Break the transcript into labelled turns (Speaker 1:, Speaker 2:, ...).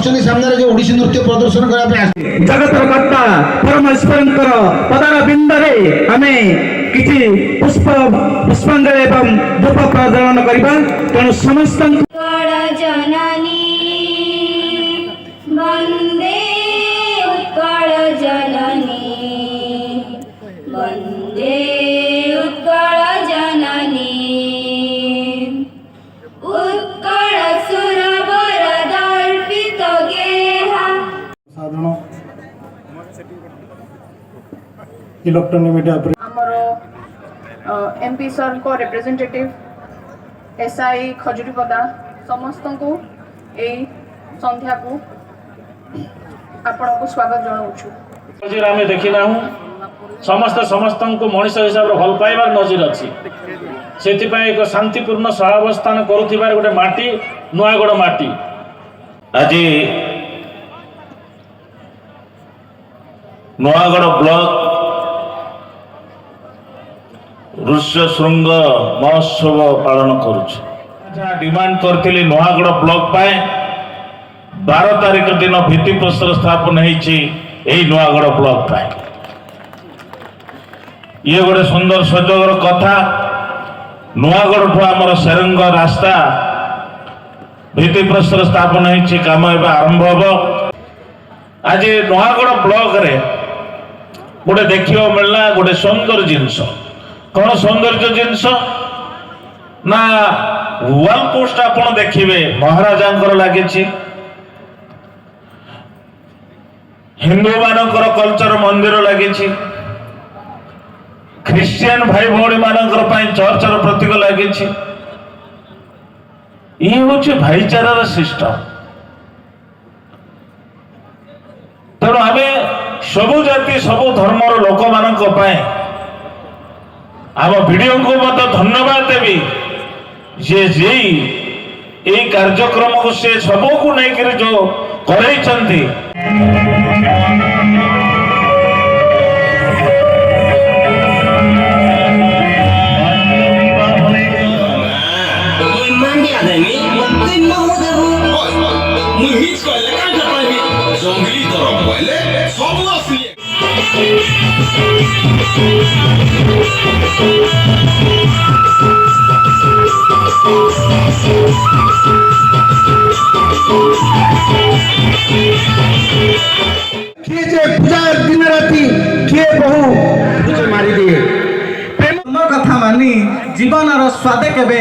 Speaker 1: बसचंदी सामने जो ओडिसी नृत्य प्रदर्शन करबा पे
Speaker 2: जगतर कर्ता परमेश्वरंकर पदार बिंदरे आमे किछि पुष्पांजलि एवं धूप प्रज्वलन करबा तेणु समस्त
Speaker 3: जननी वंदे उत्कल जननी वंदे उत्कल जननी उत्कल सुरवर दर्पित गेहा
Speaker 4: साधारण इलेक्ट्रॉनिक मीडिया
Speaker 5: आमर एमपी सर को रिप्रेजेंटेटिव एसआई खजुरीपदा समस्त को यही संध्या को आपन को स्वागत जनाऊँ।
Speaker 6: आम देखिना समस्त समस्त को मनीष हिसाब से भल पाइबार नजर अच्छी से एक शांतिपूर्ण सहावस्थान करुथिबार गोटे माटी नुआगढ़ माटी
Speaker 7: आज नुआगढ़ ब्लॉक ऋष्य श्रृंग महोत्सव पालन करुछ डिमांड करथिली नुआगढ़ ब्लॉक पाए 12 तारीख दिन भित्ति प्रस्तर स्थापन होईछि एई नुआगढ़ ब्लॉक पाए ये गोटे सुंदर सुजोगर कथा नुआगढ़ ठू आमर सेरंग रास्ता भित्ति प्रस्तर स्थापन होईछि काम एबा आरंभ हबो। आज नुआगढ़ ब्लॉक रे गोटे देखियो मिलना गोटे सुंदर जिनस कौन सौंदर्य जिनस ना वाल पोस्ट आपण देखिबे महाराजांकर लागिछि हिंदू मानकर कल्चर मंदिर लगी ख्रिस्टियन भाई भौणी मानकर चर्चर प्रतीक लगी ये हूँ भाईचारार सिस्टम तेणु आम सबु जाति सबु धर्मर लोक मानक आम वीडियो को मत धन्यवाद देवी जे यही कार्यक्रम को से सबू को लेकर जो करैछंती
Speaker 2: किए जे पूजा दिन राति किए बहु मारी दिए प्रेम कथा मानी जीवन स्वाद केबे